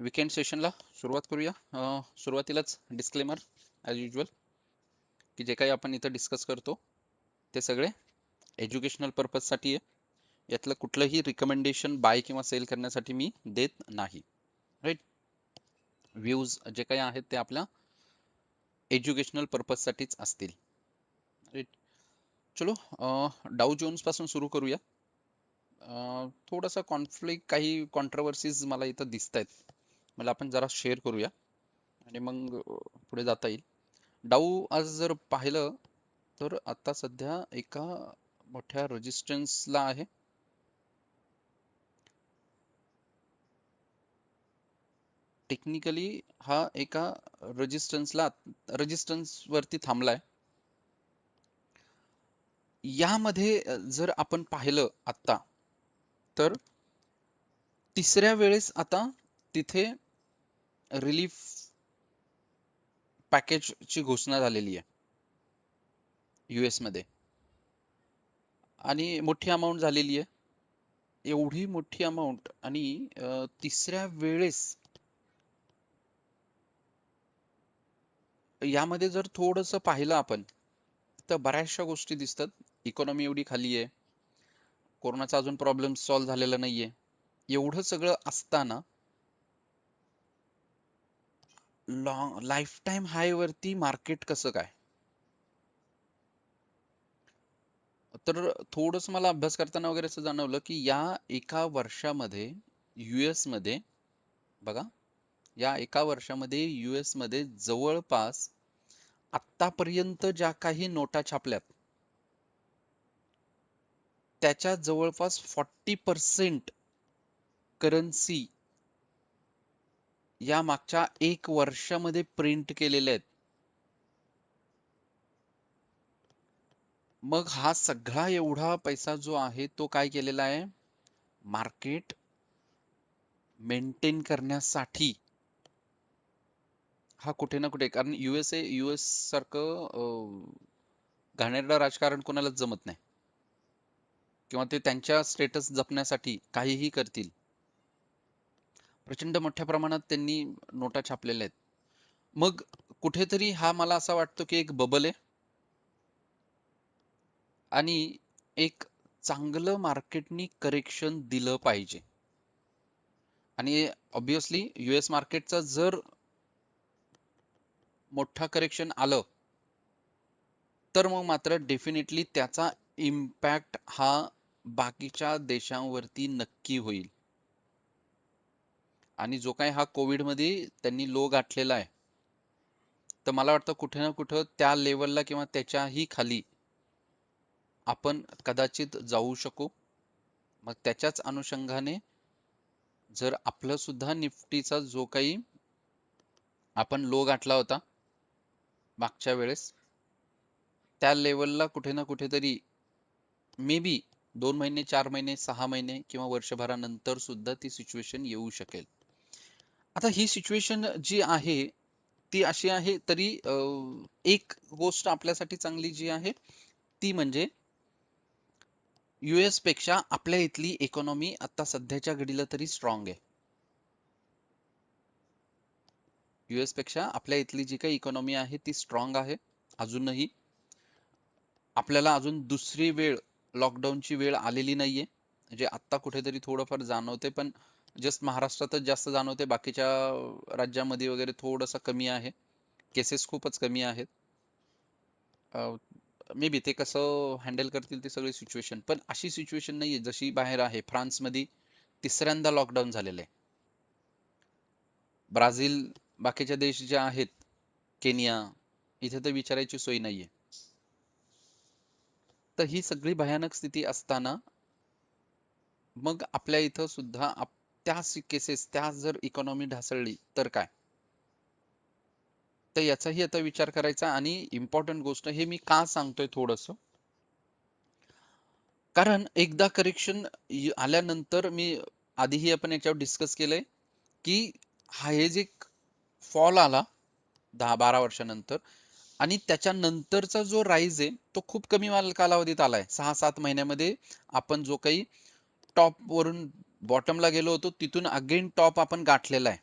Weekend सेशनला सुरुवात करूया. सुरुवातीलाच डिस्क्लेमर ॲज युजल की जे काही आपण इथं डिस्कस करतो ते सगळे एज्युकेशनल पर्पजसाठी आहे. यातलं कुठलंही रिकमेंडेशन बाय किंवा सेल करण्यासाठी मी देत नाही. राईट. व्ह्यूज जे काही आहेत ते आपल्या एज्युकेशनल पर्पजसाठीच असतील. राईट. चलो, डाऊ जोन्स पासून सुरू करूया. थोडासा कॉन्फ्लिक्ट, काही कॉन्ट्रोवर्सीज मला इथं दिसत आहेत. मला आपण जरा शेअर करूया आणि मग पुढे जाता येईल. डाऊ आज जर पाहिलं तर आता सध्या एका मोठ्या रेजिस्टन्सला आहे. टेक्निकली हा एका रेजिस्टन्स वरती थांबलाय. यामध्ये जर आपण पाहिलं आता तर तिसऱ्या वेळेस आता तिथे रिलीफ पॅकेजची घोषणा झालेली आहे US मध्ये आणि मोठी अमाऊंट झालेली आहे. एवढी मोठी अमाऊंट आणि तिसऱ्या वेळेस यामध्ये जर थोडंसं पाहिलं आपण तर बऱ्याचशा गोष्टी दिसतात. इकॉनॉमी एवढी खाली आहे, कोरोनाचा अजून प्रॉब्लेम सॉल्व्ह झालेला नाहीये. एवढं सगळं असताना लाईफ टाईम हाय वरती मार्केट कसं काय? तर थोडंसं मला अभ्यास करताना वगैरे असं जाणवलं की या एका वर्षामध्ये US मध्ये बघा, या एका वर्षामध्ये US मध्ये जवळपास आत्तापर्यंत ज्या काही नोटा छापल्यात त्याच्या जवळपास 40% करन्सी या मागच्या एक वर्षामध्ये प्रिंट केलेल्या आहेत. मग हा सगळा एवढा पैसा जो आहे तो काय केलेला आहे? मार्केट मेंटेन करण्यासाठी हा कुठे ना कुठे, कारण US सारखं घाणेरडं राजकारण कोणालाच जमत नाही किंवा ते त्यांच्या स्टेटस जपण्यासाठी काहीही करतील. प्रचंड मोठ्या प्रमाणात त्यांनी नोटा छापलेल्या आहेत. मग कुठेतरी हा मला असा वाटतो की एक बबल आहे आणि एक चांगलं मार्केटनी करेक्शन दिलं पाहिजे. आणि ऑब्विसली US मार्केटचं जर मोठा करेक्शन आलं तर मग मात्र डेफिनेटली त्याचा इम्पॅक्ट हा बाकीच्या देशांवरती नक्की होईल. आणि जो काही हा कोविड मध्ये त्यांनी लो गाठलेला आहे, तर मला वाटतं कुठे ना कुठं त्या लेवलला किंवा त्याच्याही खाली आपण कदाचित जाऊ शकू. मग त्याच्याच अनुषंगाने जर आपलं सुद्धा निफ्टीचा जो काही आपण लो गाठला होता मागच्या वेळेस, त्या लेवलला कुठे ना कुठेतरी मे बी 2 महिने, 4 महिने, 6 महिने किंवा वर्षभरानंतर सुद्धा ती सिच्युएशन येऊ शकेल. आता ही सिच्युएशन जी आहे ती अशी आहे, तरी एक गोष्ट आपल्यासाठी चांगली जी आहे ती म्हणजे US पेक्षा आपल्या इथली इकॉनॉमी आता सध्याच्या घडीला तरी स्ट्रॉंग आहे. US पेक्षा आपल्या इथली जी काही इकॉनॉमी आहे ती स्ट्रॉंग आहे. अजूनही आपल्याला अजून दुसरी वेळ लॉकडाऊनची वेळ आलेली नाहीये. म्हणजे आत्ता कुठेतरी थोडंफार जाणवते, पण जस्ट महाराष्ट्रातच जास्त जाणवते. बाकीच्या राज्यामध्ये वगैरे थोडंसं कमी आहे. केसेस खूपच कमी आहेत. मे बी ते कसं हँडल करतील ती सगळी सिच्युएशन, पण अशी सिच्युएशन नाहीये जशी बाहेर आहे. फ्रान्समध्ये तिसऱ्यांदा लॉकडाऊन झालेलं आहे. ब्राझील, बाकीच्या देश जे आहेत, केनिया, इथे तर विचारायची सोय नाहीये. तर ही सगळी भयानक स्थिती असताना मग आपल्या इथं सुद्धा त्या केसेस, त्या जर इकॉनॉमी ढासळली तर काय? तर याचाही आता विचार करायचा. आणि इम्पॉर्टंट गोष्ट हे मी का सांगतोय थोडस, कारण एकदा करेक्शन आल्यानंतर मी आधीही आपण याच्यावर डिस्कस केलंय की हे जे फॉल आला 10-12 वर्षानंतर आणि त्याच्यानंतरचा जो राईज आहे तो खूप कमी कालावधीत आलाय. 6-7 महिन्यामध्ये आपण जो काही टॉप वरून बॉटमला गेलो होतो तिथून अगेन टॉप आपण गाठलेला आहे.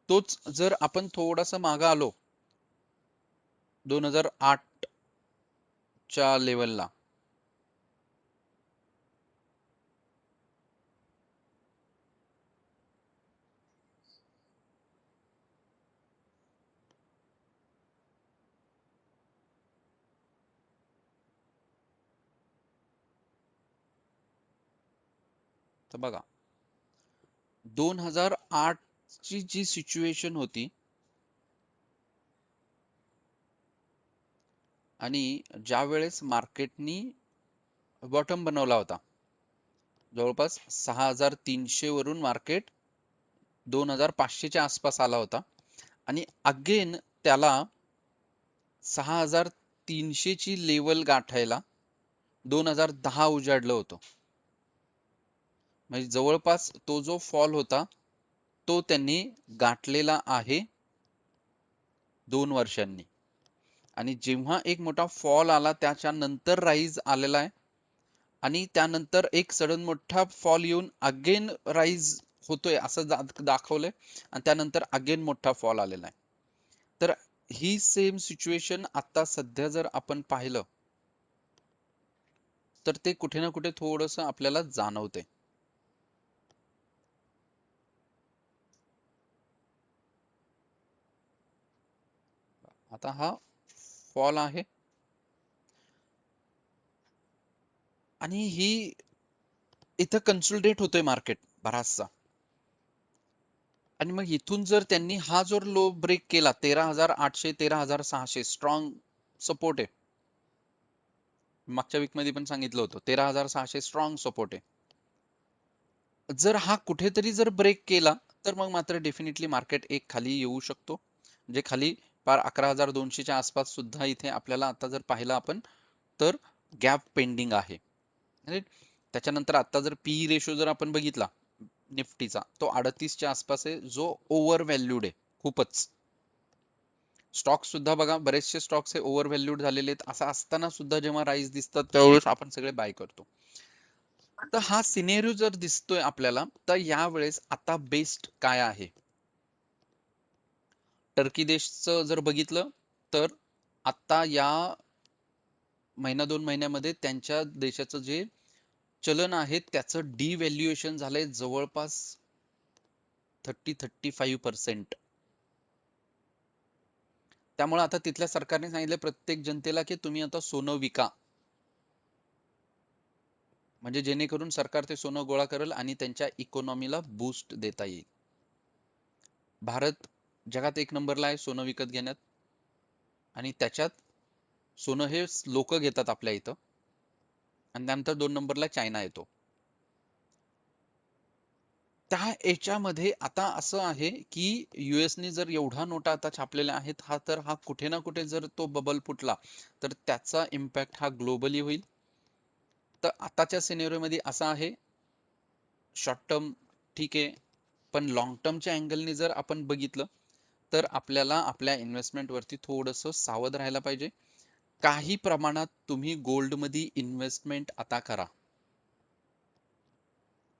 तोच जर आपण थोडासा मागं आलो 2008 च्या लेवलला, तर बघा 2008 ची जी सिच्युएशन होती आणि ज्या वेळेस मार्केटनी बॉटम बनवला होता, जवळपास 6300 वरून मार्केट 2500 च्या आसपास आला होता आणि अगेन त्याला 6300 ची लेवल गाठायला 2010 उजाडलं होतं. म्हणजे जवळपास तो जो फॉल होता तो त्यांनी गाठलेला आहे 2 वर्षांनी. आणि जेव्हा एक मोठा फॉल आला त्याच्या नंतर राईज आलेला आहे आणि त्यानंतर एक सडन मोठा फॉल येऊन अगेन राईज होतोय असं दाखवलंय आणि त्यानंतर अगेन मोठा फॉल आलेला आहे. तर ही सेम सिच्युएशन आता सध्या जर आपण पाहिलं तर ते कुठे ना कुठे थोडंसं आपल्याला जाणवते. आता हा फॉल आहे आणि ही इथं कन्सोलिडेट होतोय मार्केट बराचसा. आणि मग इथून जर त्यांनी हा जो लो ब्रेक केला 13,800 13,600 स्ट्रॉंग सपोर्ट आहे. मागच्या वीक मध्ये पण सांगितलं होतं 13,600 स्ट्रॉंग सपोर्ट आहे. जर हा कुठेतरी जर ब्रेक केला तर मग मात्र डेफिनेटली मार्केट एक खाली येऊ शकतो. जे खाली पार 11,200 च्या आसपास सुद्धा इथे आपल्याला आता जर पाहिलं आपण तर गॅप पेंडिंग आहे. त्याच्यानंतर आता जर पी रेशो जर आपण बघितला निफ्टीचा तो 38 च्या आसपास आहे, जो ओव्हर व्हॅल्यूड आहे खूपच. स्टॉक सुद्धा बघा बरेचसे स्टॉक्स हे ओव्हर व्हॅल्यूड झालेले आहेत. असं असताना सुद्धा जेव्हा राईज दिसतात त्यावेळेस आपण सगळे बाय करतो. तर हा सिनेरिओ जर दिसतोय आपल्याला तर यावेळेस आता बेस्ट काय आहे. टर्की देशचं जर बघितलं तर आता या महिना 2 महिन्यामध्ये त्यांच्या देशाचं जे चलन आहे त्याचं डिव्हॅल्युएशन झालंय जवळपास 35%. त्यामुळे आता तिथल्या सरकारने सांगितलं प्रत्येक जनतेला की तुम्ही आता सोनं विका, म्हणजे जेणेकरून सरकार ते सोनं गोळा करेल आणि त्यांच्या इकॉनॉमीला बूस्ट देता येईल. भारत जगात 1 नंबरला आहे सोनं विकत घेण्यात आणि त्याच्यात सोनं हे लोक घेतात आपल्या इथं आणि त्यानंतर 2 नंबरला चायना येतो. त्या याच्यामध्ये आता असं आहे की युएसने जर एवढा नोटा आता छापलेल्या आहेत तर हा कुठे ना कुठे जर तो बबल फुटला तर त्याचा इम्पॅक्ट हा ग्लोबली होईल. तर आताच्या सिनेरिओ मध्ये असा आहे शॉर्ट टर्म ठीक आहे, पण लॉंग टर्मच्या अँगलने जर आपण बघितलं तर आपल्याला आपल्या इन्व्हेस्टमेंट वरती थोडंसं सावध राहायला पाहिजे. काही प्रमाणात तुम्ही गोल्ड मध्ये इन्व्हेस्टमेंट आता करा.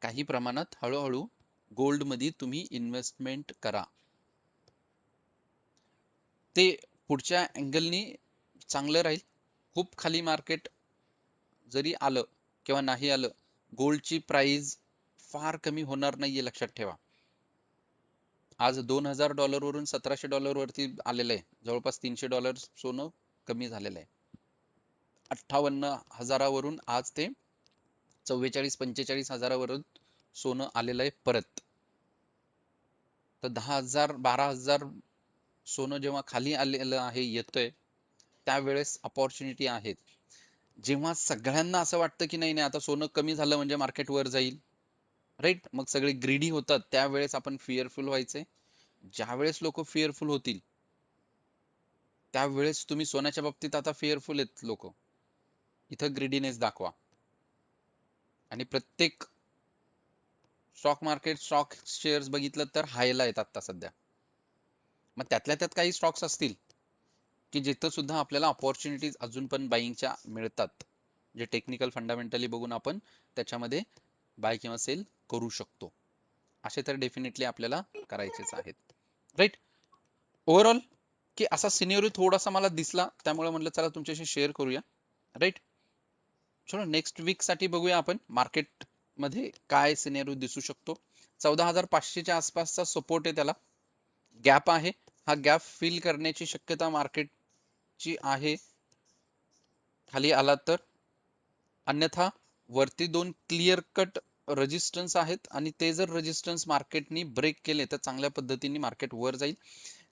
काही प्रमाणात हळूहळू गोल्ड मध्ये तुम्ही इन्व्हेस्टमेंट करा. ते पुढच्या अँगलनी चांगलं राहील. खूप खाली मार्केट जरी आलं किंवा नाही आलं, गोल्डची प्राइस फार कमी होणार नाहीये लक्षात ठेवा. आज $2,000 वरून $1,700 वरती आलेलं आहे. जवळपास $300 सोनं कमी झालेलं आहे. 58,000वरून आज ते 44-45,000वरून सोनं आलेलं आहे परत. तर 10,000-12,000 सोनं जेव्हा खाली आलेलं आहे येतंय त्यावेळेस अपॉर्च्युनिटी आहेत. जेव्हा सगळ्यांना असं वाटतं की नाही नाही आता सोनं कमी झालं म्हणजे मार्केट वर जाईल, राईट, मग सगळे ग्रीडी होतात त्यावेळेस आपण फिअरफुल व्हायचे. ज्यावेळेस लोक फिअरफुल होतील त्यावेळेस तुम्ही सोन्याच्या बाबतीत आता फिअरफुल आहेत लोक, इथं ग्रीडीनेस दाखवा. आणि प्रत्येक स्टॉक मार्केट स्टॉक शेअर्स बघितलं तर हायला आहेत आता सध्या. मग त्यातल्या त्यात काही स्टॉक्स असतील की जिथं सुद्धा आपल्याला अपॉर्च्युनिटीज अजून पण बाईंगच्या मिळतात, जे टेक्निकल फंडामेंटली बघून आपण त्याच्यामध्ये बाय किंवा सेल करू शकतो. असे तर डेफिनेटली आपल्याला करायचेच आहेत. राईट. ओव्हरऑल की असा सिनेरिओ थोडासा मला दिसला, त्यामुळे म्हटलं चला तुमच्याशी शेअर करूया. राईट. चलो नेक्स्ट वीक साठी बघूया आपण मार्केट मध्ये काय सिनेरिओ दिसू शकतो. 14,500च्या आसपासचा सपोर्ट आहे, त्याला गॅप आहे. हा गॅप फिल करण्याची शक्यता मार्केटची आहे खाली आला तर. अन्यथा वरती दोन क्लिअर कट रेजिस्टन्स आहेत, आणि ते जर रेजिस्टन्स मार्केटनी ब्रेक केले तर चांगल्या पद्धतीने मार्केट वर जाईल.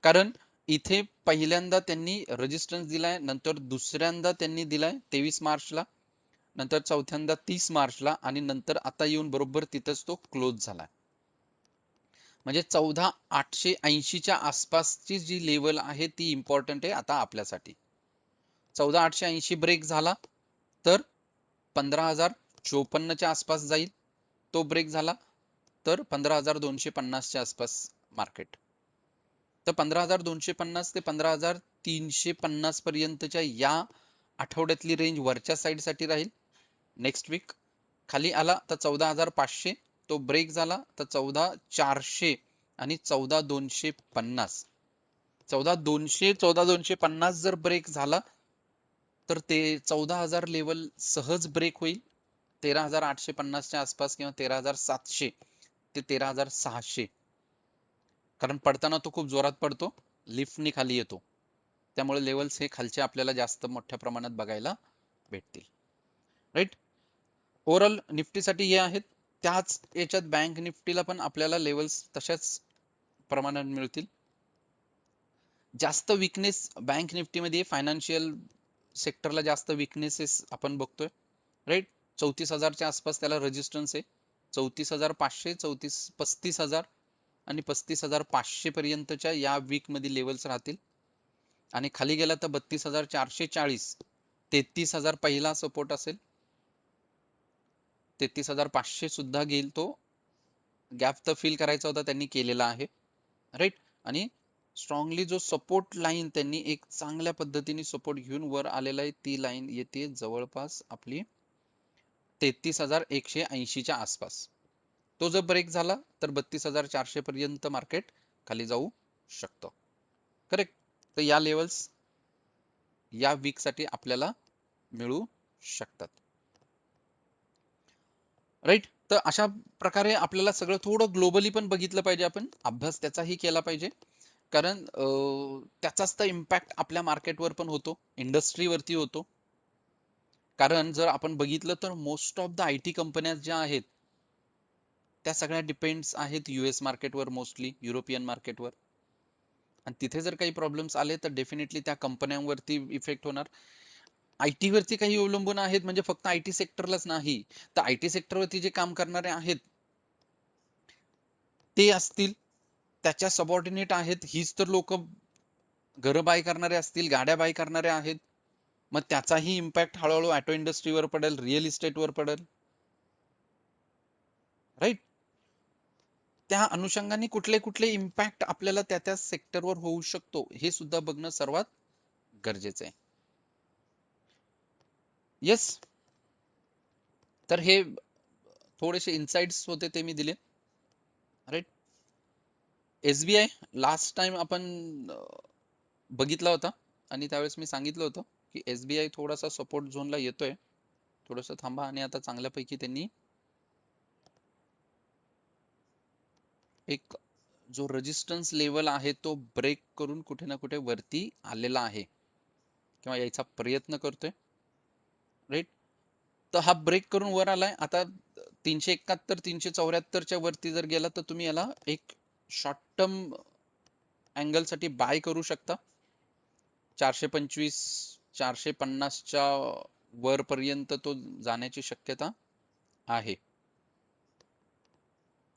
कारण इथे पहिल्यांदा त्यांनी रेजिस्टन्स दिलाय, नंतर दुसऱ्यांदा त्यांनी दिलाय 23 मार्चला, नंतर चौथ्यांदा 30 मार्चला, आणि नंतर आता येऊन बरोबर तिथंच तो क्लोज झाला. म्हणजे 14,880च्या आसपासची जी लेवल आहे ती इम्पॉर्टंट आहे आता आपल्यासाठी. 14,880 ब्रेक झाला तर 15,054च्या आसपास जाईल. तो ब्रेक झाला तर 15,250च्या आसपास मार्केट. तर 15,250 ते 15,350 पर्यंतच्या या आठवड्यातली रेंज वरच्या साईड साठी राहील. नेक्स्ट वीक खाली आला तर 14,500, तो ब्रेक झाला तर 14,400 आणि 14,250. 14,200 14,250 जर ब्रेक झाला तर ते 14,000 लेवल सहज ब्रेक होईल. 13,850च्या आसपास किंवा 13,700 ते 13,600. कारण पडताना तो खूप जोरात पडतो, लिफ्टनी खाली येतो, त्यामुळे लेवल्स हे खालचे आपल्याला जास्त मोठ्या प्रमाणात बघायला भेटतील. राईट. ओव्हरऑल निफ्टीसाठी हे आहेत. त्याच याच्यात बँक निफ्टीला पण आपल्याला लेवल्स तशाच प्रमाणात मिळतील. जास्त विकनेस बँक निफ्टीमध्ये फायनान्शियल सेक्टरला जास्त विकनेसेस आपण बघतोय. राईट. 34,000च्या आसपास त्याला रेजिस्टन्स आहे. 34,500, 35,000 आणि 35,500 पर्यंतच्या या वीक मध्ये लेवल्स राहतील. आणि खाली गेला तर 32,440, 33,000 पहिला सपोर्ट असेल. 33,500 सुद्धा घेईल तो. गॅप तर फिल करायचा होता, त्यांनी केलेला आहे. राईट. आणि स्ट्रॉंगली जो सपोर्ट लाईन त्यांनी एक चांगल्या पद्धतीने सपोर्ट घेऊन वर आलेला आहे, ती लाईन येते जवळपास आपली 33,180च्या आसपास. तो जर ब्रेक झाला तर 32,400 पर्यंत मार्केट खाली जाऊ शकतं. करेक्ट. तर या लेवल्स या वीक साठी आपल्याला मिळू शकतात. राईट. तर अशा प्रकारे आपल्याला सगळं थोडं ग्लोबली पण बघितलं पाहिजे, आपण अभ्यास त्याचाही केला पाहिजे. कारण त्याचाच तर इम्पॅक्ट आपल्या मार्केटवर पण होतो, इंडस्ट्रीवरती होतो. कारण जर आपण बघितलं तर मोस्ट ऑफ द आयटी कंपन्या ज्या आहेत त्या सगळ्या डिपेंड्स आहेत युएस मार्केटवर, मोस्टली युरोपियन मार्केटवर. आणि तिथे जर काही प्रॉब्लेम्स आले तर डेफिनेटली त्या कंपन्यांवरती इफेक्ट होणार. आयटी वरती काही अवलंबून आहेत, म्हणजे फक्त आयटी सेक्टरलाच नाही, तर आयटी सेक्टरवरती जे काम करणारे आहेत ते असतील, त्याच्या सबऑर्डिनेट आहेत, हीच तर लोक घरं बाय करणारे असतील, गाड्या बाय करणारे आहेत, मग त्याचाही इम्पॅक्ट हळूहळू ऑटो इंडस्ट्रीवर पडेल, रिअल इस्टेटवर पडेल. राईट. त्या अनुषंगाने कुठले कुठले इम्पॅक्ट आपल्याला त्या त्या सेक्टरवर होऊ शकतो हे सुद्धा बघणं सर्वात गरजेचं आहे. येस. तर हे थोडेसे इन्साइट्स होते, ते मी दिले. राईट. एसबीआय लास्ट टाइम आपण बघितला होता, आणि त्यावेळेस मी सांगितलं होतं की एसबीआय थोडासा सपोर्ट झोनला येतोय, थोडस थांबा. आणि आता चांगल्यापैकी त्यांनी एक जो रेजिस्टन्स लेवल आहे तो ब्रेक करून कुठे ना कुठे वरती आलेला आहे, किंवा यायचा प्रयत्न करतोय. राईट. तर हा ब्रेक करून वर आलाय. आता 371 374च्या वरती जर गेला तर तुम्ही याला एक शॉर्ट टर्म अँगल साठी बाय करू शकता. 425 450च्या वर पर्यंत तो जाण्याची शक्यता आहे.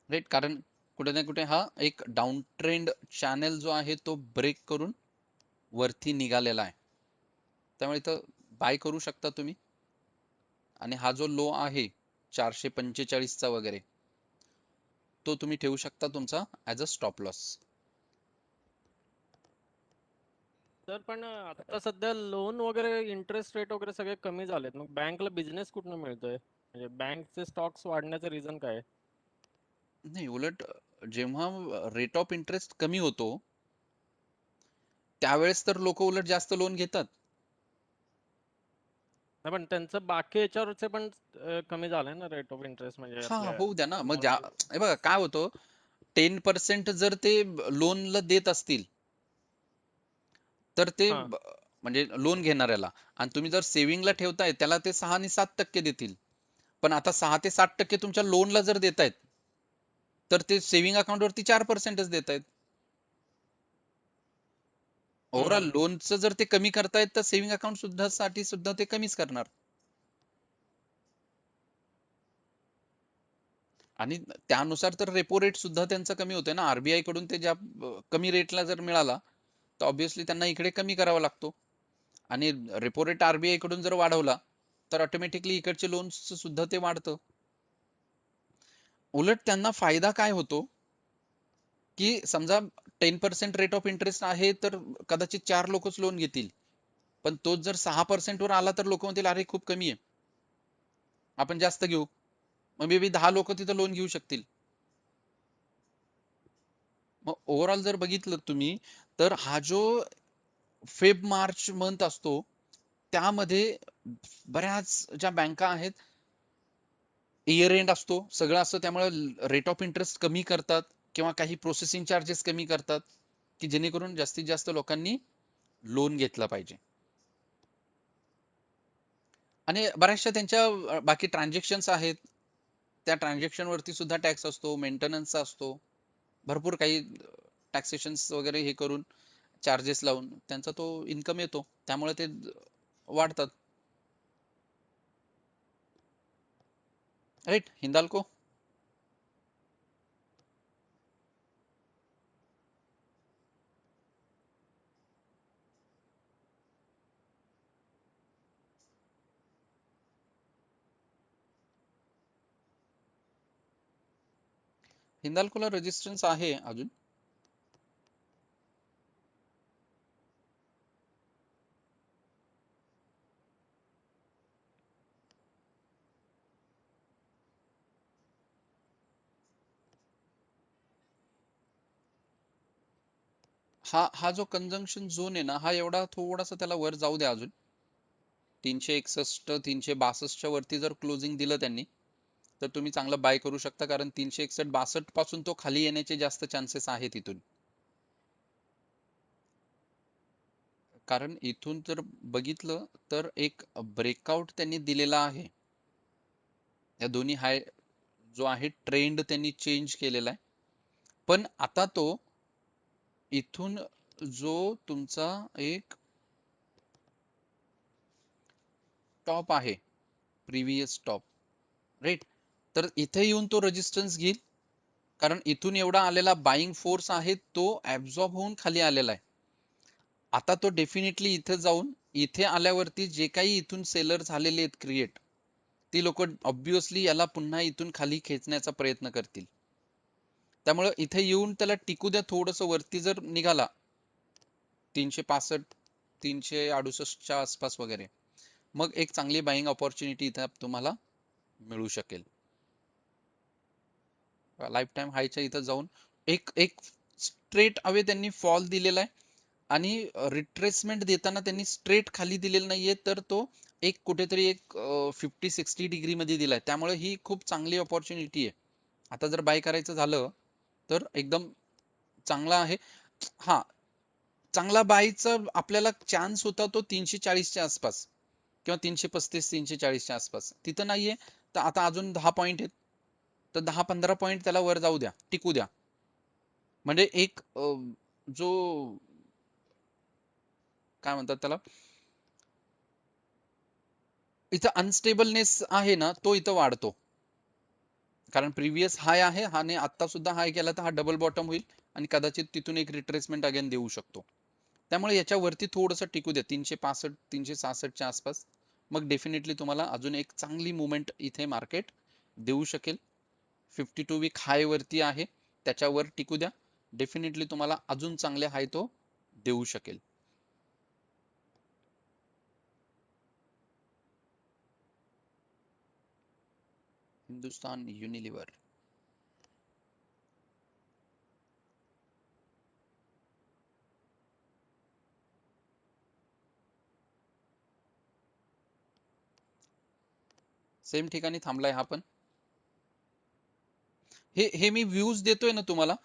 राईट. कारण कुठे ना कुठे हा एक डाऊन ट्रेंड चॅनल जो आहे तो ब्रेक करून वरती निघालेला आहे, त्यामुळे इथं बाय करू शकता तुम्ही. आणि हा जो लो आहे 445चा वगैरे, तो तुम्ही ठेवू शकता तुमचा ऍज अ स्टॉप लॉस. तर पण आता सध्या लोन वगैरे इंटरेस्ट रेट वगैरे सगळे कमी झालेत, मग बँकला बिझनेस कुठनं मिळतोय? म्हणजे बँकचे स्टॉक्स वाढण्याचं रिझन काय आहे? नाही, उलट जेव्हा रेट ऑफ इंटरेस्ट कमी होतो त्यावेळेस तर लोक उलट जास्त लोन घेतात. नाही पण त्यांचं बाकी याच्यावरचे पण कमी झालंय ना रेट ऑफ इंटरेस्ट म्हणजे हा, आपल्या होऊ द्या ना. मग नॉर्मल. हे बघा काय होतं, 10% जर ते लोनला देत असतील तर ते हा म्हणजे लोन घेणाऱ्याला, आणि तुम्ही जर सेव्हिंगला ठेवताय त्याला ते 6 आणि 7% देतील. पण आता 6 ते 7% तुमच्या लोनला जर देतायत तर ते सेव्हिंग अकाउंट वरती 4%च देत आहेत. ओव्हरऑल हम्म. लोनचं जर ते कमी करतायत तर सेव्हिंग अकाउंट सुद्धा साठी सुद्धा ते कमीच करणार. आणि त्यानुसार तर रेपो रेट सुद्धा त्यांचा कमी होतोय ना. आरबीआय कडून ते ज्या कमी रेटला जर मिळाला तर ऑब्व्हियसली त्यांना इकडे कमी करावा लागतो. आणि रेपो रेट आरबीआय कडून जर वाढवला तर ऑटोमॅटिकली इकडचे लोन्स सुद्धा ते वाढतं. उलट त्यांना फायदा काय होतो, की समजा 10% रेट ऑफ इंटरेस्ट आहे तर कदाचित 4 लोकच लोन घेतील. पण तोच जर 6% वर आला तर लोक म्हणतील अरे खूप कमी आहे, आपण जास्त घेऊ. मग मे बी 10 लोक तिथं लोन घेऊ शकतील. मग ओव्हरऑल जर बघितलं तुम्ही तर हा जो फेब मार्च मंथ असतो त्यामध्ये बऱ्याच ज्या बँका आहेत, इयर एंड असतो, सगळं असतं, त्यामुळे रेट ऑफ इंटरेस्ट कमी करतात किंवा काही प्रोसेसिंग चार्जेस कमी करतात, की जेणेकरून जास्तीत जास्त लोकांनी लोन घेतला पाहिजे. आणि बऱ्याचशा त्यांच्या बाकी ट्रान्झॅक्शन्स आहेत, त्या ट्रान्झॅक्शन वरती सुद्धा टॅक्स असतो, मेंटेनन्सचा असतो, भरपूर काही टॅक्सेशन्स वगैरे हे करून चार्जेस लावून त्यांचा तो इन्कम येतो, त्यामुळे ते वाढतात. राईट हिंदाल्को. हिंदाल्कोला रेजिस्टन्स आहे अजून. हा जो कंजंक्शन झोन आहे ना, हा एवढा थोडासा त्याला वर जाऊ द्या अजून. 361 362 वरती जर क्लोजिंग दिलं त्यांनी तर तुम्ही चांगलं बाय करू शकता, कारण 361 62 पासून तो खाली येण्याचे जास्त चान्सेस आहेत इथून. कारण इथून जर बघितलं तर एक ब्रेकआउट त्यांनी दिलेला आहे. या दोन्ही हाय जो आहे ट्रेंड त्यांनी चेंज केलेला आहे. पण आता तो इथून जो तुमचा एक टॉप आहे, प्रिव्हियस टॉप, राईट, तर इथे येऊन तो रेजिस्टन्स घेईल. कारण इथून एवढा आलेला बाईंग फोर्स आहे तो ऍब्झॉर्ब होऊन खाली आलेला आहे. आता तो डेफिनेटली इथे जाऊन इथे आल्यावरती जे काही इथून सेलर झालेले आहेत क्रिएट, ती लोक ऑब्विसली याला पुन्हा इथून खाली खेचण्याचा प्रयत्न करतील. त्यामुळे इथे येऊन त्याला टिकू द्या, थोडस वरती जर निघाला 365 368च्या आसपास वगैरे, मग एक चांगली बाईंग ऑपॉर्च्युनिटी इथे तुम्हाला मिळू शकेल. लाईफ टाइम हायच्या इथं जाऊन एक एक स्ट्रेट अवे त्यांनी फॉल दिलेला आहे, आणि रिट्रेसमेंट देताना त्यांनी स्ट्रेट खाली दिलेला नाहीये, तर तो एक कुठेतरी एक 50-60 डिग्री मध्ये दिलाय. त्यामुळे ही खूप चांगली ऑपॉर्च्युनिटी आहे. आता जर बाय करायचं झालं तर एकदम चांगला आहे. हा, चांगला बायचा आपल्याला चान्स होता तो 340च्या आसपास किंवा 335 340च्या आसपास, तिथं नाहीये. तर आता अजून 10 पॉईंट आहेत, तर 10-15 पॉईंट त्याला वर जाऊ द्या, टिकू द्या. म्हणजे एक जो काय म्हणतात त्याला, इथं अनस्टेबलनेस आहे ना, तो इथं वाढतो. कारण प्रिव्हियस हाय आहे, हा ने आता सुद्धा हाय केला तर हा डबल बॉटम होईल आणि कदाचित तिथून एक रिट्रेसमेंट अगेन देऊ शकतो. त्यामुळे याच्यावरती थोडंसं टिकू द्या 365 366च्या आसपास. मग डेफिनेटली तुम्हाला अजून एक चांगली मुवमेंट इथे मार्केट देऊ शकेल. 52 वीक हाय वरती आहे, त्याच्यावर टिकू द्या, डेफिनेटली तुम्हाला अजून चांगले हाय तो देऊ शकेल. हिंदुस्तान युनिलिव्हर. सेम ठिकाणी थांबलाय हा पण. हे मी व्ह्यूज देतोय ना तुम्हाला,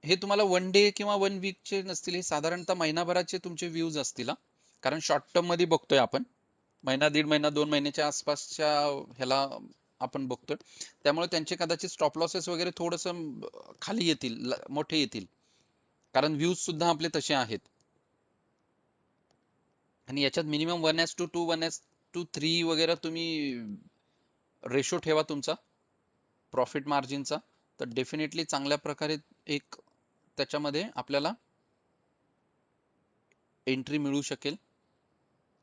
हे तुम्हाला 1 डे किंवा 1 वीकचे नसतील, हे साधारणतः महिनाभराचे तुमचे व्ह्यूज असतील हा. कारण शॉर्ट टर्म मध्ये बघतोय आपण, महिना, दीड महिना, 2 महिन्याच्या आसपासच्या ह्याला आपण बघतोय. त्यामुळे त्यांचे कदाचित स्टॉप लॉसेस वगैरे थोडस खाली येतील, मोठे येतील, कारण व्ह्यूज सुद्धा आपले तसे आहेत. आणि याच्यात मिनिमम 1:2, 1:3 वगैरे तुम्ही रेशो ठेवा तुमचा प्रॉफिट मार्जिनचा, तर डेफिनेटली चांगल्या प्रकारे एक त्याच्यामध्ये आपल्याला एंट्री मिळू शकेल.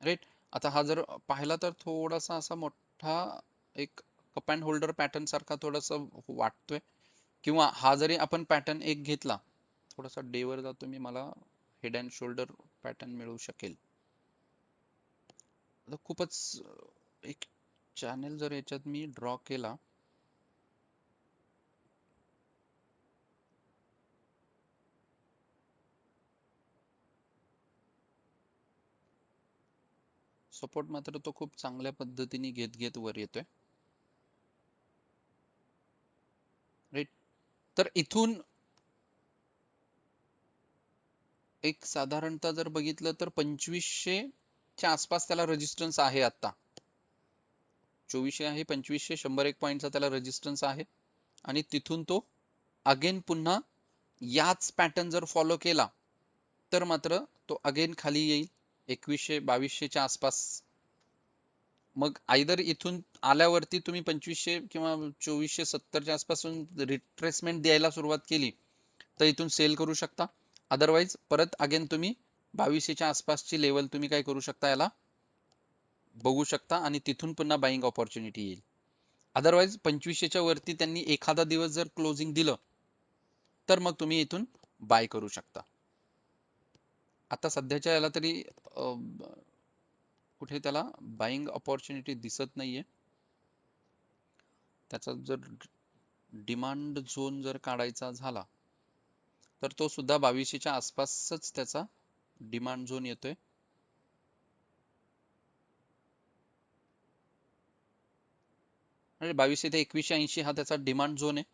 राईट. आता हा जर पाहिला तर थोडासा असा मोठा एक कप अँड होल्डर पॅटर्न सारखा थोडासा वाटतोय, किंवा हा जरी आपण पॅटर्न एक घेतला, थोडासा डे वर जातो मी, मला हेड अँड शोल्डर पॅटर्न मिळू शकेल. आता खूपच एक चॅनल जर याच्यात मी ड्रॉ केला, सपोर्ट मात्र तो खूप चांगल्या पद्धतीने घेत घेत वर येतोय. राईट. तर इथून एक साधारणतः जर बघितलं तर 2500 च्या आसपास त्याला रेजिस्टन्स आहे. आता 2400 आहे, 2500, 101 पॉईंटचा त्याला रेजिस्टन्स आहे. आणि तिथून तो अगेन पुन्हा याच पॅटर्न जर फॉलो केला तर मात्र तो अगेन खाली येईल 2100-2200च्या आसपास. मग आयदर इथून आल्यावरती तुम्ही 2500 किंवा 2470च्या आसपासून रिट्रेसमेंट द्यायला सुरुवात केली तर इथून सेल करू शकता. अदरवाईज परत अगेन तुम्ही 2200च्या आसपासची लेवल तुम्ही काय करू शकता, याला बघू शकता आणि तिथून पुन्हा बाईंग ऑपॉर्च्युनिटी येईल. अदरवाईज 2500च्या वरती त्यांनी एखादा दिवस जर क्लोजिंग दिलं तर मग तुम्ही इथून बाय करू शकता. आता सध्याच्या याला तरी कुठे त्याला बाईंग ऑपॉर्च्युनिटी दिसत नाहीये. त्याचा जर डिमांड झोन जर काढायचा झाला तर तो सुद्धा 2200च्या आसपासच त्याचा डिमांड झोन येतोय. म्हणजे 2200 ते 2180 हा त्याचा डिमांड झोन आहे.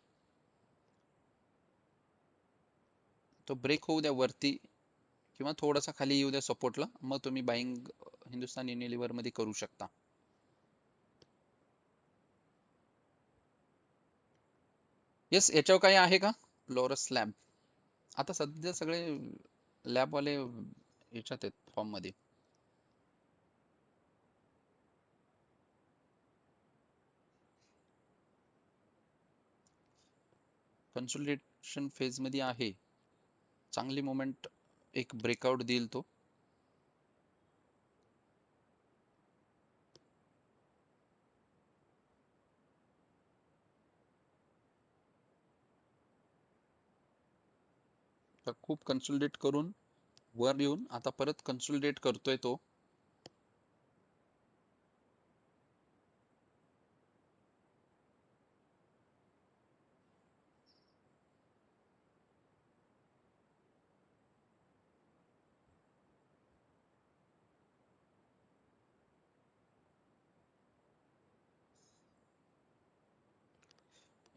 तो ब्रेक होऊ द्या वरती किंवा थोडासा खाली येऊ द्या सपोर्टला, मग तुम्ही बाईंग हिंदुस्तान युनिलिव्हर मध्ये करू शकता. येस, याच्यावर काही आहे का? लोरस लॅब आता सध्या सगळे लॅबवाले याच्यात आहेत फॉर्म मध्ये. कन्सोलिडेशन फेज मध्ये आहे, चांगली मोमेंट एक ब्रेकआउट देईल तो. तर खूप कन्सोलिडेट करून वर येऊन आता परत कन्सोलिडेट करतोय तो.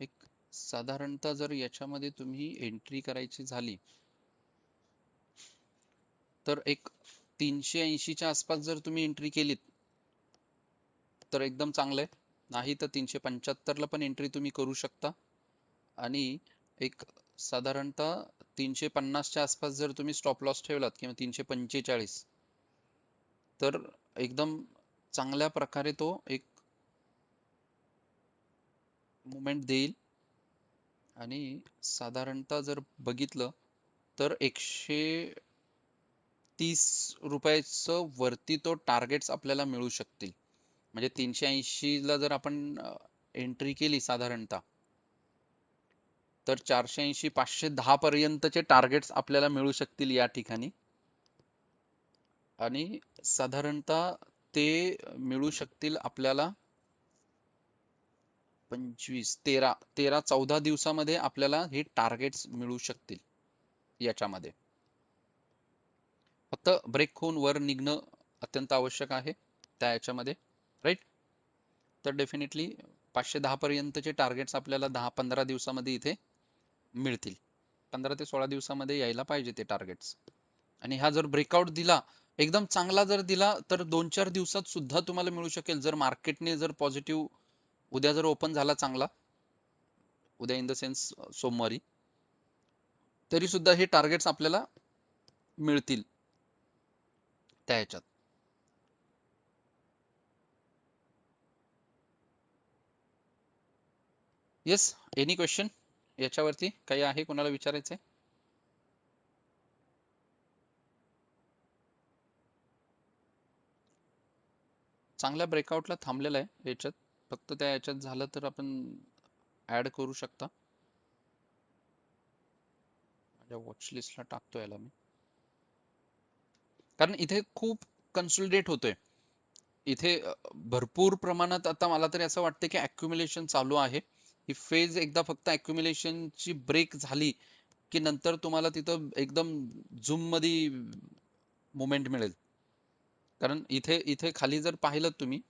एक साधारणतः जर याच्यामध्ये तुम्ही एंट्री करायची झाली तर एक 380च्या आसपास जर तुम्ही एंट्री केलीत तर एकदम चांगलं आहे. नाही तर 375 ला पण एंट्री तुम्ही करू शकता. आणि एक साधारणतः 350च्या आसपास जर तुम्ही स्टॉप लॉस ठेवलात किंवा 345 तर एकदम चांगल्या प्रकारे तो एक मुवमेंट देईल. आणि साधारणतः जर बघितलं तर 130 रुपयाचं वरती तो टार्गेट्स आपल्याला मिळू शकतील. म्हणजे 380 ला जर आपण एंट्री केली साधारणतः तर 480 510 पर्यंतचे टार्गेट्स आपल्याला मिळू शकतील या ठिकाणी. आणि साधारणतः ते मिळू शकतील आपल्याला 14 दिवसामध्ये आपल्याला हे टार्गेट्स मिळू शकतील. याच्यामध्ये फक्त ब्रेक होऊन वर निघणं अत्यंत आवश्यक आहे त्या याच्यामध्ये. राईट. तर डेफिनेटली 510 पर्यंतचे टार्गेट्स आपल्याला 10-15 दिवसामध्ये इथे मिळतील. 15 ते 16 दिवसामध्ये यायला पाहिजे ते टार्गेट्स. आणि हा जर ब्रेकआउट दिला, एकदम चांगला जर दिला, तर 2-4 दिवसात सुद्धा तुम्हाला मिळू शकेल. जर मार्केटने जर पॉझिटिव्ह उद्या जर ओपन झाला चांगला, उद्या इन द सेन्स सोमवारी, तरी सुद्धा हे टार्गेट्स आपल्याला मिळतील त्या ह्याच्यात. येस, एनी क्वेश्चन याच्यावरती काही आहे कोणाला विचारायचंय? चांगल्या ब्रेकआउटला थांबलेला आहे याच्यात, फक्त त्या याच्यात झालं तर आपण ऍड करू शकता. माझ्या वॉच लिस्टला टाकतो याला मी, कारण इथे खूप कन्सोलिडेट होतोय. इथे भरपूर प्रमाणात आता मला तरी असं वाटतं की अक्युमुलेशन चालू आहे. ही फेज एकदा फक्त अक्युमुलेशनची ब्रेक झाली की नंतर तुम्हाला तिथं एकदम झूम मध्ये मुवमेंट मिळेल. कारण इथे इथे खाली जर पाहिलं तुम्ही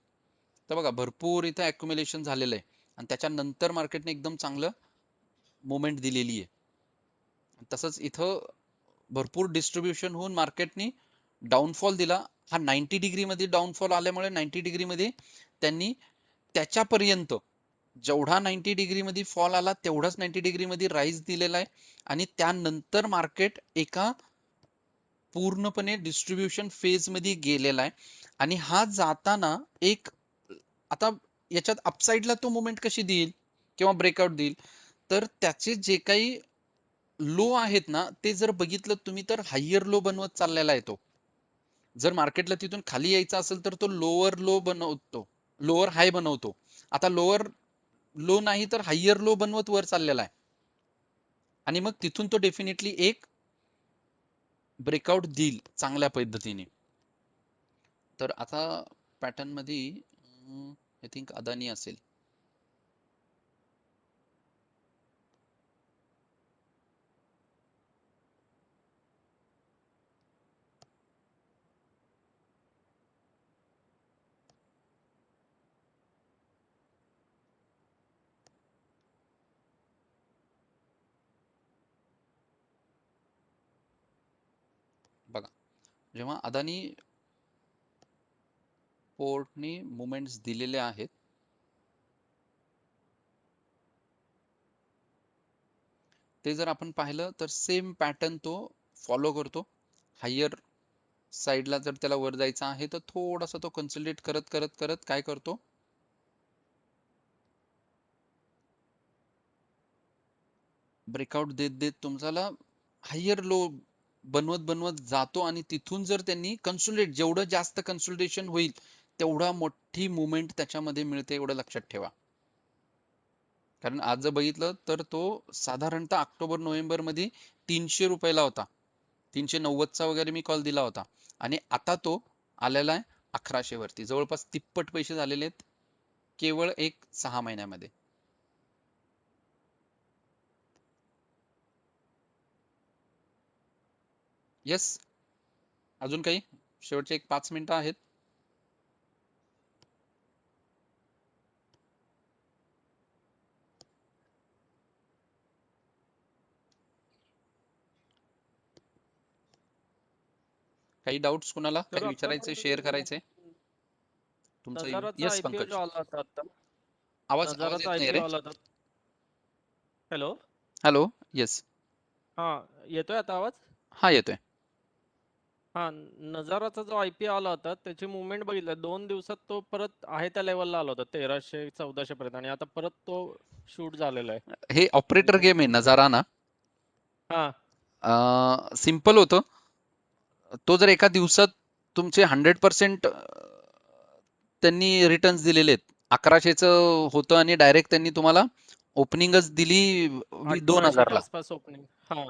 तर बघा भरपूर इथे अक्युमुलेशन झालेलं आहे आणि त्याच्यानंतर मार्केटने एकदम चांगलं मुवमेंट दिलेली आहे. तसंच इथं भरपूर डिस्ट्रीब्युशन होऊन मार्केटनी डाऊनफॉल दिला. हा 90 डिग्री मध्ये डाऊनफॉल आल्यामुळे 90 डिग्री मध्ये त्यांनी त्याच्यापर्यंत जेवढा 90 डिग्री मध्ये फॉल आला तेवढाच 90 डिग्री मध्ये राईज दिलेला आहे आणि त्यानंतर मार्केट एका पूर्णपणे डिस्ट्रीब्युशन फेज मध्ये गेलेला आहे. आणि हा जाताना एक आता याच्यात अपसाइडला तो मुवमेंट कशी देईल किंवा ब्रेकआउट देईल, तर त्याचे जे काही लो आहेत ना ते जर बघितलं तुम्ही तर हायर लो बनवत चाललेला आहे तो. जर मार्केटला तिथून खाली यायचा असेल तर तो लोअर लो बनवतो, लोअर हाय बनवतो. आता लोअर लो नाही तर हायर लो बनवत वर चाललेला आहे आणि मग तिथून तो डेफिनेटली एक ब्रेकआउट देईल चांगल्या पद्धतीने. तर आता पॅटर्न मध्ये आय थिंक अदानी असेल. बघा, जेव्हा अदानी पोर्टनी मुवमेंट्स दिलेले आहेत, ते जर आपण पाहिलं तर सेम पॅटर्न तो फॉलो करतो. हायर साईडला जर त्याला वर जायचं आहे तर थोडासा तो कन्सोलिडेट करत करत करत काय करतो, ब्रेकआउट देत देत तुमच्याला हायर लो बनवत बनवत जातो आणि तिथून जर त्यांनी कन्सोलिडेट, जेवढं जास्त कन्सोलिडेशन होईल तेवढा मोठी मुवमेंट त्याच्यामध्ये मिळते, एवढं लक्षात ठेवा. कारण आज जर बघितलं तर तो साधारणतः ऑक्टोबर नोव्हेंबर मध्ये 300 रुपयाला होता, 390चा वगैरे मी कॉल दिला होता आणि आता तो आलेला आहे 1100 वरती. जवळपास तिप्पट पैसे झालेले आहेत केवळ एक 6 महिन्यामध्ये. येस, अजून काही शेवटचे एक 5 मिनिटं आहेत. काही डाऊट्स कुणाला, तर काही आता विचारायचे, शेअर करायचे तुमचं? नजाराचा येस आयपीओ पंकज, जो आला होता आता, आवाज नजाराचा येत नाही आयपीओ रे. आला होता. हॅलो, हॅलो, येस, हा, येतोय आता आवाज? हा येतोय. हा, नजाराचा जो आयपीओ आला होता त्याची मुवमेंट बघितलं 2 दिवसात तो परत आहे त्या लेवलला आला होता 1300-1400 पर्यंत आणि आता परत तो शूट झालेला आहे. हे म्हणजे ऑपरेटर गेम आहे तुमचं नजारा ना. हा सिम्पल होतं. तो जर एका दिवसात तुमचे 100% त्यांनी रिटर्न्स दिलेले आहेत. 1100चं होतं आणि डायरेक्ट त्यांनी तुम्हाला ओपनिंगच दिली 1800च्या 2000ला, आसपास ओपनिंग. हा,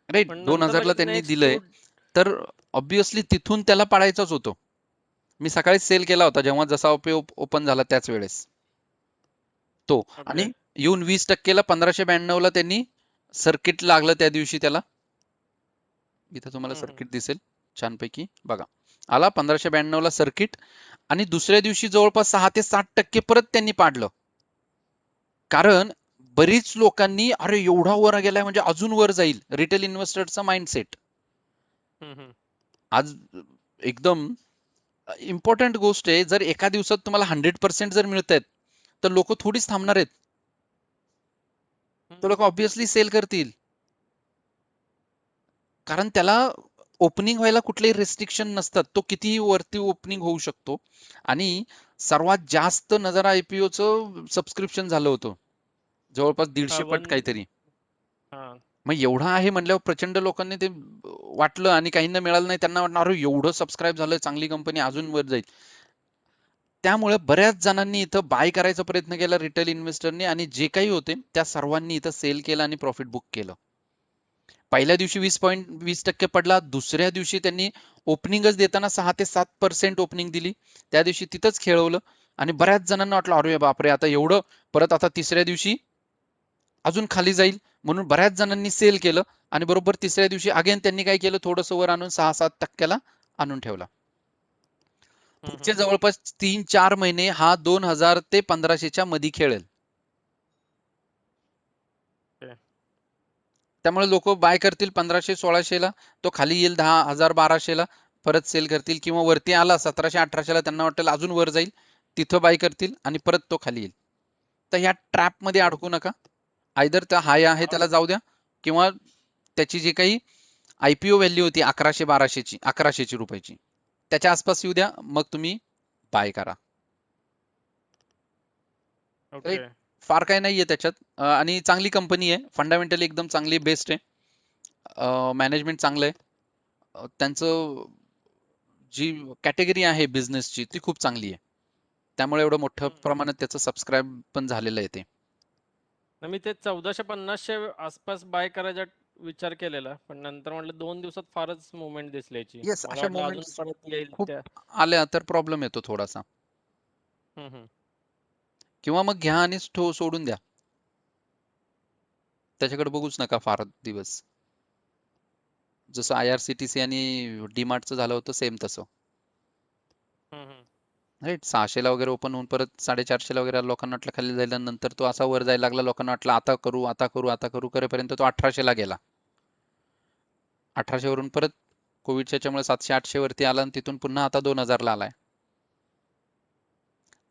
राईट. पण नंतर 2000ला लगेच त्यांनी नेक्स्ट दिलंय, शूट. तर ऑब्विसली तिथून त्याला पाडायचाच होतो. मी सकाळीच सेल केला होता जेव्हा जसा ओपन झाला त्याच वेळेस तो. ओके. आणि येऊन 20%ला 1592ला त्यांनी सर्किट लागलं त्या दिवशी त्याला. इथं तुम्हाला सर्किट दिसेल छानपैकी बघा. आला 1592 ला सर्किट, आणि दुसऱ्या दिवशी जवळपास 6 ते 7% परत त्यांनी पाडलं. कारण बरीच लोकांनी अरे एवढा वर गेलाय म्हणजे अजून वर जाईल, रिटेल इन्व्हेस्टरचा माइंडसेट. आज एकदम इम्पॉर्टंट गोष्ट आहे, जर एका दिवसात तुम्हाला 100% जर मिळत आहेत तर लोक थोडीच थांबणार आहेत. तो लोक ऑब्विसली सेल करतील, कारण त्याला ओपनिंग व्हायला कुठलेही रेस्ट्रिक्शन नसतात. तो कितीही वरती ओपनिंग होऊ शकतो. आणि सर्वात जास्त नजारा आयपीओचं सबस्क्रिप्शन झालं होतं, जवळपास 150 पट काहीतरी. मग एवढं आहे म्हणल्यावर प्रचंड लोकांनी ते वाटलं, आणि काहींना मिळालं नाही, त्यांना वाटणार अरे एवढं सबस्क्राईब झालं, चांगली कंपनी अजून वर जाईल. त्यामुळे बऱ्याच जणांनी इथं बाय करायचा प्रयत्न केला रिटेल इन्व्हेस्टरनी, आणि जे काही होते त्या सर्वांनी इथं सेल केलं आणि प्रॉफिट बुक केलं. पहिल्या दिवशी 20% पडला, दुसऱ्या दिवशी त्यांनी ओपनिंगच देताना 6 ते 7% ओपनिंग दिली, त्या दिवशी तिथंच खेळवलं. आणि बऱ्याच जणांना वाटलं अरे बापरे आता एवढं, परत आता तिसऱ्या दिवशी अजून खाली जाईल, म्हणून बऱ्याच जणांनी सेल केलं. आणि बरोबर तिसऱ्या दिवशी अगेन त्यांनी काय केलं, थोडंसं वर आणून 6-7% आणून ठेवला. पुढचे जवळपास 3-4 महिने हा 2000 ते 1500च्या मध्ये खेळेल. त्यामुळे लोक बाय करतील 1500-1600 ला, तो खाली येईल 10,000-1200 ला, परत सेल करतील, किंवा वरती आला 1700-1800 ला, त्यांना वाटेल अजून वर जाईल, तिथं बाय करतील आणि परत तो खाली येईल. तर ह्या ट्रॅप मध्ये अडकू नका. आयदर त्या हाय आहे त्याला जाऊ द्या, किंवा त्याची जी काही आयपीओ व्हॅल्यू होती 1100-1200ची रुपयाची, त्याच्या आसपास येऊ द्या, मग तुम्ही बाय करा. राईट, फार काही नाहीये त्याच्यात. आणि चांगली कंपनी आहे, फंडामेंटली एकदम चांगली, बेस्ट आहे, मॅनेजमेंट चांगलं आहे, त्यांचं जी कॅटेगरी आहे बिझनेसची ती खूप चांगली आहे, त्यामुळे एवढं मोठ्या प्रमाणात त्याचं सबस्क्राईब पण झालेलं आहे ते. मी ते 1450 आसपास बाय करायचा विचार केलेला, पण नंतर म्हटलं 2 दिवसात फारच मुवमेंट दिसली याची, येस, मला अशा वाटलं अजून मोमेंट्स परत येईल खूप त्या. आल्या तर प्रॉब्लेम येतो थोडासा, किंवा मग घ्या आणि सोडून द्या, त्याच्याकडे बघूच नका फार दिवस. जसं IRCTC आणि डीमार्टचं झालं होतं सेम तसं. राईट, 600 ला वगैरे ओपन होऊन परत 450 ला वगैरे लोकांना वाटलं खाली जायला, नंतर तो असा वर जायला लागला, लोकांना वाटलं आता करू आता करू आता करू, करेपर्यंत तो 1800 ला गेला. 1800 वरून परत कोविडच्या याच्यामुळे 700-800 वरती आला, आणि तिथून पुन्हा आता 2000 ला आलाय.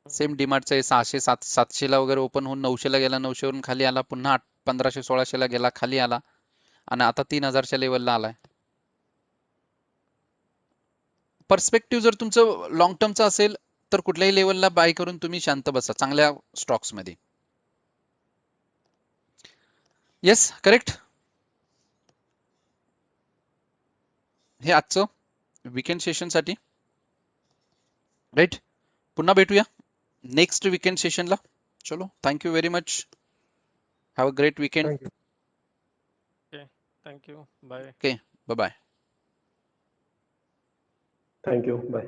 सेम डीमार्टचं आहे, 600-700 ला वगैरे ओपन होऊन 900 ला गेला, 900 वरून खाली आला, पुन्हा 1500-1600 ला गेला, खाली आला, आणि आता 3000च्या लेवलला आलाय. पर्स्पेक्टिव्ह जर तुमचं लॉंग टर्मचं असेल तर कुठल्याही लेवलला बाय करून तुम्ही शांत बसा चांगल्या स्टॉक्स मध्ये. Yes, correct. हे आजचं वीकेंड सेशन साठी, राईट. पुन्हा भेटूया नेक्स्ट वीकेंड सेशनला. चलो, thank you very much, have a great weekend. Thank you, bye. Okay, bye bye. Thank you, bye.